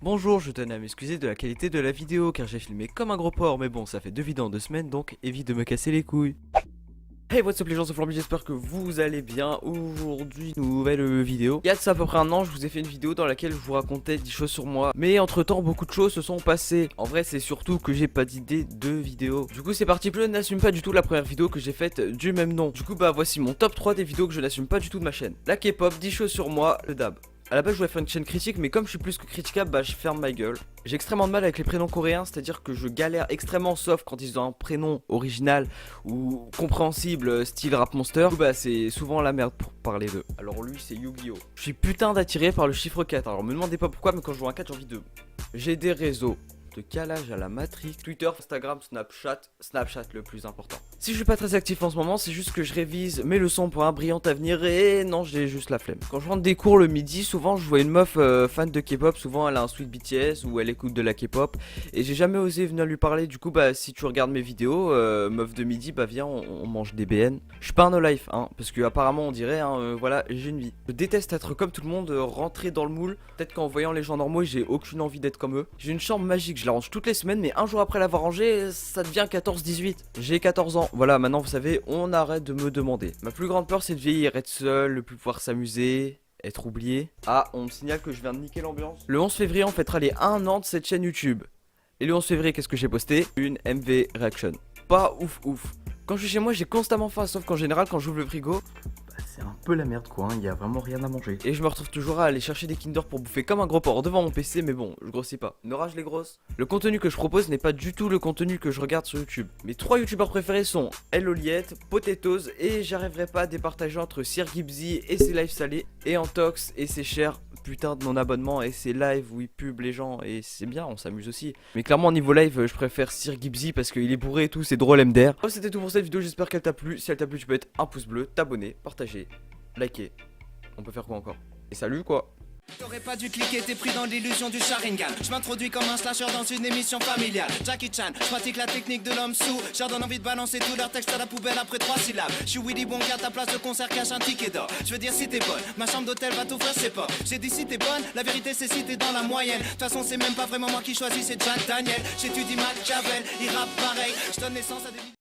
Bonjour, je tenais à m'excuser de la qualité de la vidéo car j'ai filmé comme un gros porc, mais bon, ça fait 2 vidéos en 2 semaines donc évite de me casser les couilles. Hey, what's up les gens, c'est Flamby, j'espère que vous allez bien. Aujourd'hui, nouvelle vidéo. Il y a de ça à peu près un an, je vous ai fait une vidéo dans laquelle je vous racontais 10 choses sur moi. Mais entre temps, beaucoup de choses se sont passées. En vrai, c'est surtout que j'ai pas d'idée de vidéo. Du coup, c'est parti, je n'assume pas du tout la première vidéo que j'ai faite du même nom. Du coup, bah voici mon top 3 des vidéos que je n'assume pas du tout de ma chaîne. La K-pop, 10 choses sur moi, le dab. A la base je voulais faire une chaîne critique, mais comme je suis plus que critiquable, bah je ferme ma gueule. J'ai extrêmement de mal avec les prénoms coréens, c'est-à-dire que je galère extrêmement, sauf quand ils ont un prénom original ou compréhensible style Rap Monster. Du coup, bah c'est souvent la merde pour parler d'eux. Alors lui c'est Yu-Gi-Oh! Je suis putain d'attiré par le chiffre 4, alors me demandez pas pourquoi, mais quand je vois un 4 j'ai envie de... J'ai des réseaux de calage à la Matrix, Twitter, Instagram, Snapchat le plus important. Si je suis pas très actif en ce moment, c'est juste que je révise mes leçons pour un brillant avenir et non, j'ai juste la flemme. Quand je rentre des cours le midi, souvent je vois une meuf fan de K-pop, souvent elle a un sweat BTS ou elle écoute de la K-pop et j'ai jamais osé venir lui parler. Du coup, bah si tu regardes mes vidéos, meuf de midi, bah viens, on mange des BN. Je suis pas un no life, hein, parce que apparemment on dirait, voilà, j'ai une vie. Je déteste être comme tout le monde, rentrer dans le moule. Peut-être qu'en voyant les gens normaux, j'ai aucune envie d'être comme eux. J'ai une chambre magique, je la range toutes les semaines, mais un jour après l'avoir rangée, ça devient 14-18. J'ai 14 ans. Voilà, maintenant vous savez, on arrête de me demander. Ma plus grande peur c'est de vieillir, être seul, ne plus pouvoir s'amuser, être oublié. Ah, on me signale que je viens de niquer l'ambiance. Le 11 février on fêtera les 1 an de cette chaîne YouTube. Et le 11 février qu'est-ce que j'ai posté? Une MV Reaction. Pas ouf ouf. Quand je suis chez moi j'ai constamment faim, sauf qu'en général quand j'ouvre le frigo, c'est un peu la merde quoi, il y a vraiment rien à manger. Et je me retrouve toujours à aller chercher des Kinder pour bouffer comme un gros porc devant mon PC, mais bon, je grossis pas. Ne rage les grosses. Le contenu que je propose n'est pas du tout le contenu que je regarde sur YouTube. Mes 3 youtubeurs préférés sont Eloliette, Potatoes, et j'arriverai pas à départager entre Sir Gibbsy et ses lives salés, et Antox et ses chers putain de mon abonnement et ses lives où il pub les gens, et c'est bien, on s'amuse aussi. Mais clairement, niveau live, je préfère Sir Gibbsy parce qu'il est bourré et tout, c'est drôle MDR. Bref, c'était tout pour cette vidéo, j'espère qu'elle t'a plu. Si elle t'a plu, tu peux mettre un pouce bleu, t'abonner, partager, liker. On peut faire quoi encore? Et salut quoi! T'aurais pas dû cliquer, t'es pris dans l'illusion du Sharingan. Je m'introduis comme un slasher dans une émission familiale. Jackie Chan, je pratique la technique de l'homme sous. Je leur donne envie de balancer tout leur texte à la poubelle après 3 syllabes. Je suis Willy Wonka, ta place de concert cache un ticket d'or. Je veux dire si t'es bonne, ma chambre d'hôtel va t'ouvrir ses portes. J'ai dit si t'es bonne, la vérité c'est si t'es dans la moyenne. De toute façon c'est même pas vraiment moi qui choisis, c'est Jack Daniel. J'étudie Machiavel, il rappe pareil. Je donne naissance à des...